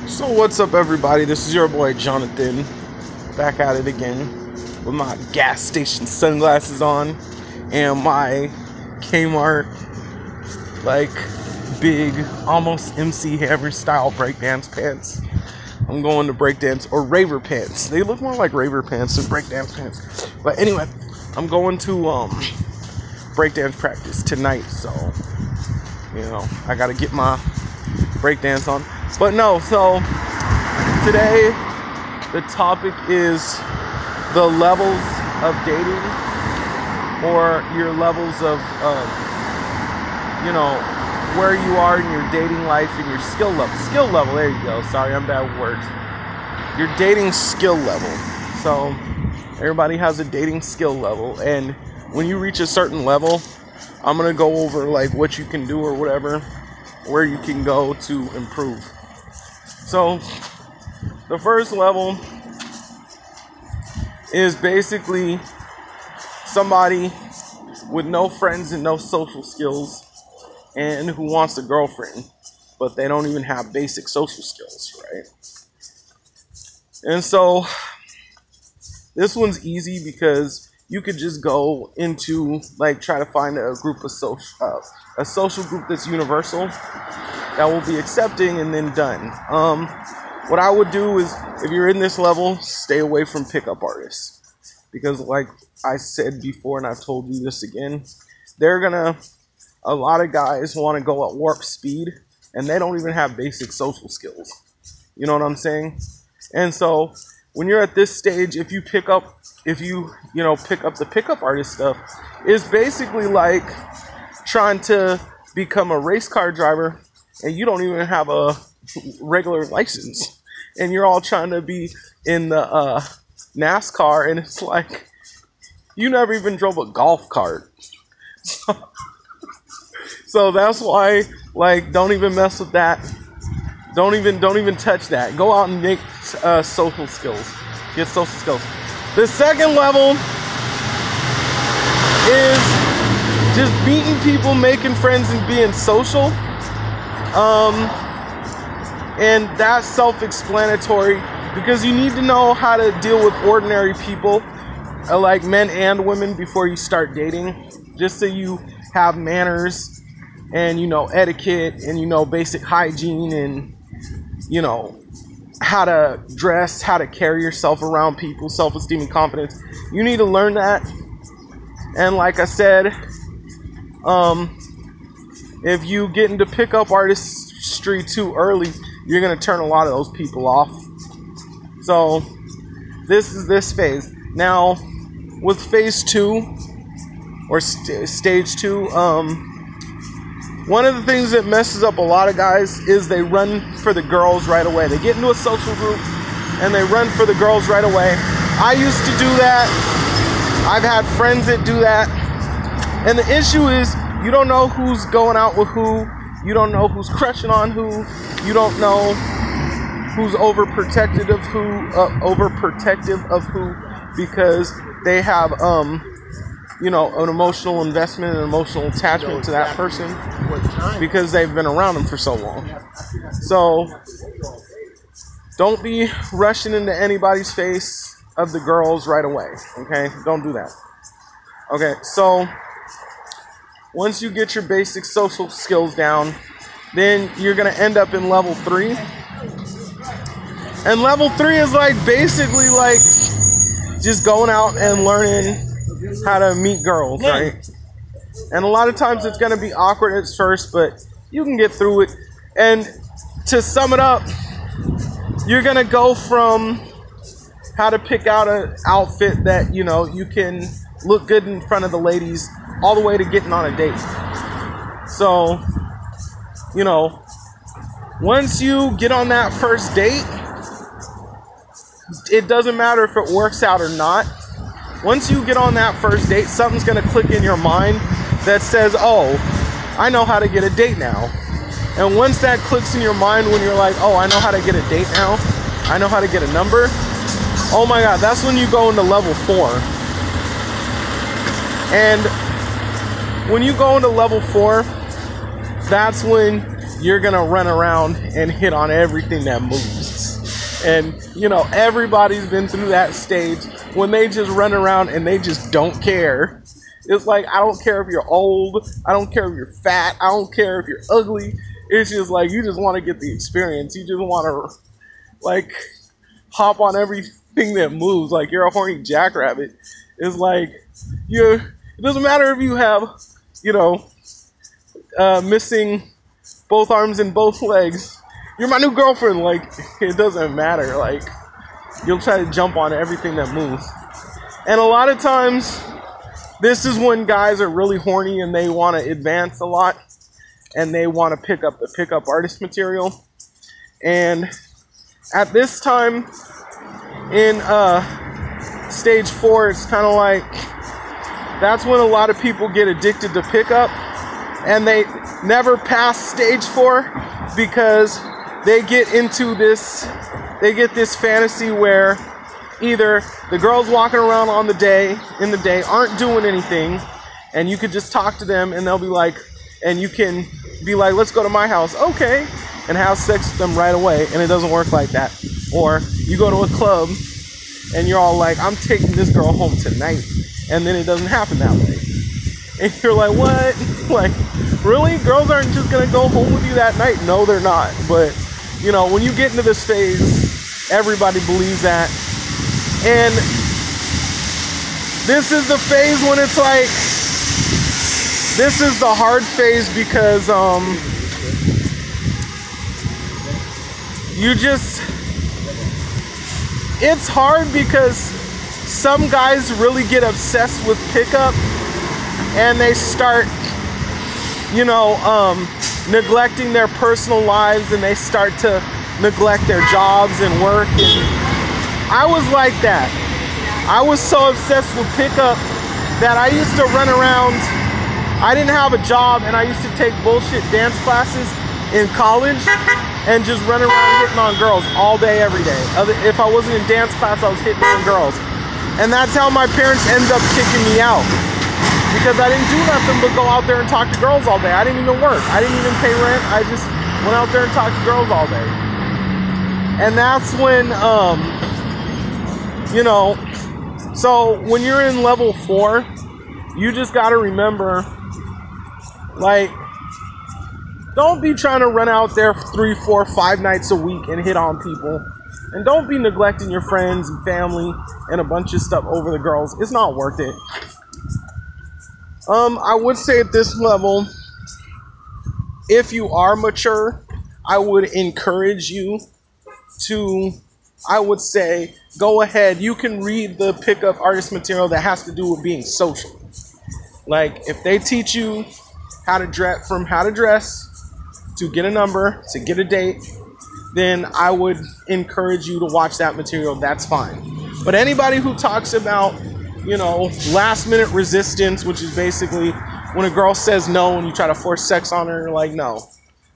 So what's up, everybody? This is your boy Jonathan, back at it again with my gas station sunglasses on and my Kmart like big almost MC Hammer style breakdance pants. I'm going to breakdance, or raver pants. They look more like raver pants than breakdance pants. But anyway, I'm going to breakdance practice tonight, so you know I gotta get my breakdance on. But no, so today the topic is the levels of dating, or your levels of you know, where you are in your dating life and your skill level. There you go. Sorry, I'm bad with words. Your dating skill level. So everybody has a dating skill level, and when you reach a certain level, I'm gonna go over like what you can do or whatever, where you can go to improve. So the first level is basically somebody with no friends and no social skills, and who wants a girlfriend, but they don't even have basic social skills, right? And so this one's easy because you could just go into like try to find a group of social group that's universal, that will be accepting, and then done. What I would do is, if you're in this level, stay away from pickup artists, because like I said before, and I've told you this again, a lot of guys want to go at warp speed, and they don't even have basic social skills. You know what I'm saying? And so when you're at this stage, if you pick up the pickup artist stuff, is basically like trying to become a race car driver, and you don't even have a regular license, and you're all trying to be in the NASCAR, and it's like you never even drove a golf cart. So that's why, like, don't even mess with that. Don't even touch that. Go out and make social skills. Get social skills. The second level is just meeting people, making friends, and being social. And that's self-explanatory, because you need to know how to deal with ordinary people, like men and women, before you start dating, just so you have manners and etiquette, and basic hygiene, and how to dress, how to carry yourself around people, self-esteem and confidence. You need to learn that. And like I said, if you get into pickup artistry too early, you're going to turn a lot of those people off. So this is this phase. Now with phase 2, or stage 2, one of the things that messes up a lot of guys is they run for the girls right away. They get into a social group and they run for the girls right away. I used to do that. I've had friends that do that. And the issue is, you don't know who's going out with who. You don't know who's crushing on who. You don't know who's overprotective of who, because they have an emotional investment and emotional attachment to that person, because they've been around them for so long. So don't be rushing into anybody's face of the girls right away, okay? Don't do that. Okay, so once you get your basic social skills down, then you're going to end up in level 3. And level 3 is like basically like just going out and learning how to meet girls, right? And a lot of times it's going to be awkward at first, but you can get through it. And to sum it up, you're going to go from how to pick out an outfit that you can look good in front of the ladies, all the way to getting on a date. So once you get on that first date, it doesn't matter if it works out or not. Once you get on that first date, something's going to click in your mind that says, oh, I know how to get a date now. And once that clicks in your mind, when you're like, oh, I know how to get a date now, I know how to get a number, oh my God, that's when you go into level 4. And when you go into level 4, that's when you're gonna run around and hit on everything that moves. And you know, everybody's been through that stage when they just run around and they just don't care. It's like, I don't care if you're old, I don't care if you're fat, I don't care if you're ugly. It's just like, you just want to get the experience. You just want to like hop on everything that moves. Like you're a horny jackrabbit. It's like it doesn't matter if you have, you know, missing both arms and both legs. You're my new girlfriend. Like, it doesn't matter. Like, you'll try to jump on everything that moves. And a lot of times, this is when guys are really horny and they want to advance a lot. And they want to pick up the pickup artist material. And at this time in stage 4, it's kind of like, that's when a lot of people get addicted to pickup. And they never pass stage 4 because they get into this, they get this fantasy where either the girls walking around in the day aren't doing anything, and you could just talk to them and they'll be like, and you can be like, let's go to my house, okay, and have sex with them right away. And it doesn't work like that. Or you go to a club and you're all like, I'm taking this girl home tonight, and then it doesn't happen that way. And you're like, what? Like, really? Girls aren't just gonna go home with you that night? No, they're not. But, you know, when you get into this phase, everybody believes that. And this is the phase when it's like, this is the hard phase because, it's hard because some guys really get obsessed with pickup and they start, you know, neglecting their personal lives, and they start to neglect their jobs and work. And I was like that. I was so obsessed with pickup that I used to run around. I didn't have a job, and I used to take bullshit dance classes in college and just run around hitting on girls all day, every day. If I wasn't in dance class, I was hitting on girls. And that's how my parents ended up kicking me out. Because I didn't do nothing but go out there and talk to girls all day. I didn't even work. I didn't even pay rent. I just went out there and talked to girls all day. And that's when, you know, so when you're in level 4, you just got to remember, like, don't be trying to run out there 3, 4, 5 nights a week and hit on people. And don't be neglecting your friends and family and a bunch of stuff over the girls. It's not worth it. I would say at this level, if you are mature, I would encourage you to, I would say, go ahead. You can read the pickup artist material that has to do with being social. Like, if they teach you how to dress, from how to dress, to get a number, to get a date, then I would encourage you to watch that material. That's fine. But anybody who talks about, you know, last minute resistance, which is basically when a girl says no and you try to force sex on her, you're like, no,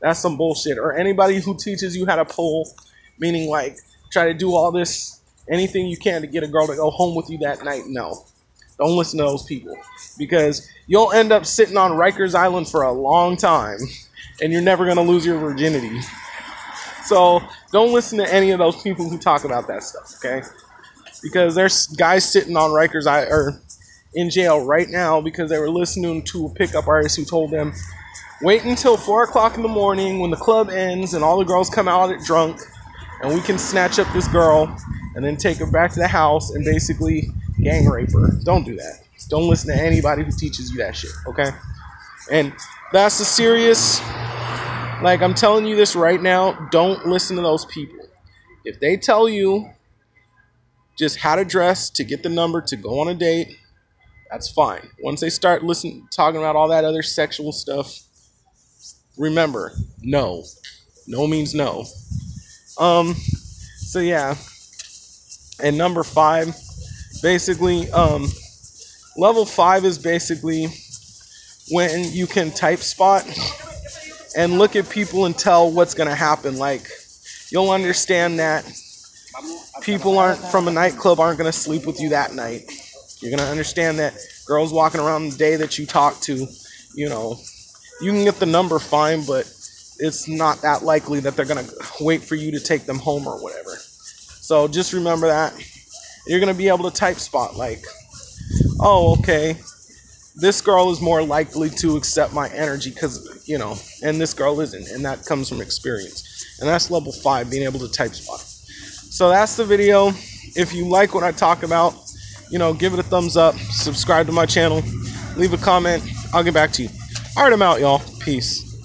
that's some bullshit. Or anybody who teaches you how to pull, meaning like try to do all this, anything you can to get a girl to go home with you that night, no. Don't listen to those people, because you'll end up sitting on Rikers Island for a long time and you're never going to lose your virginity. So don't listen to any of those people who talk about that stuff, okay? Because there's guys sitting on Rikers Island or in jail right now because they were listening to a pickup artist who told them, wait until 4 o'clock in the morning when the club ends and all the girls come out at drunk, and we can snatch up this girl and then take her back to the house and basically gang rape her. Don't do that. Don't listen to anybody who teaches you that shit, okay? And that's the serious, like, I'm telling you this right now, don't listen to those people. If they tell you just how to dress, to get the number, to go on a date, that's fine. Once they start talking about all that other sexual stuff, remember, no. No means no. So yeah. And number 5, basically, level 5 is basically when you can type spot and look at people and tell what's going to happen. Like, you'll understand that people from a nightclub aren't going to sleep with you that night. You're going to understand that girls walking around the day that you talk to, you know, you can get the number fine, but it's not that likely that they're gonna wait for you to take them home or whatever. So just remember that. You're gonna be able to type spot like, oh, okay, this girl is more likely to accept my energy because, you know, and this girl isn't, and that comes from experience. And that's level 5, being able to type spot. So that's the video. If you like what I talk about, you know, give it a thumbs up, subscribe to my channel, leave a comment, I'll get back to you. All right, I'm out, y'all. Peace.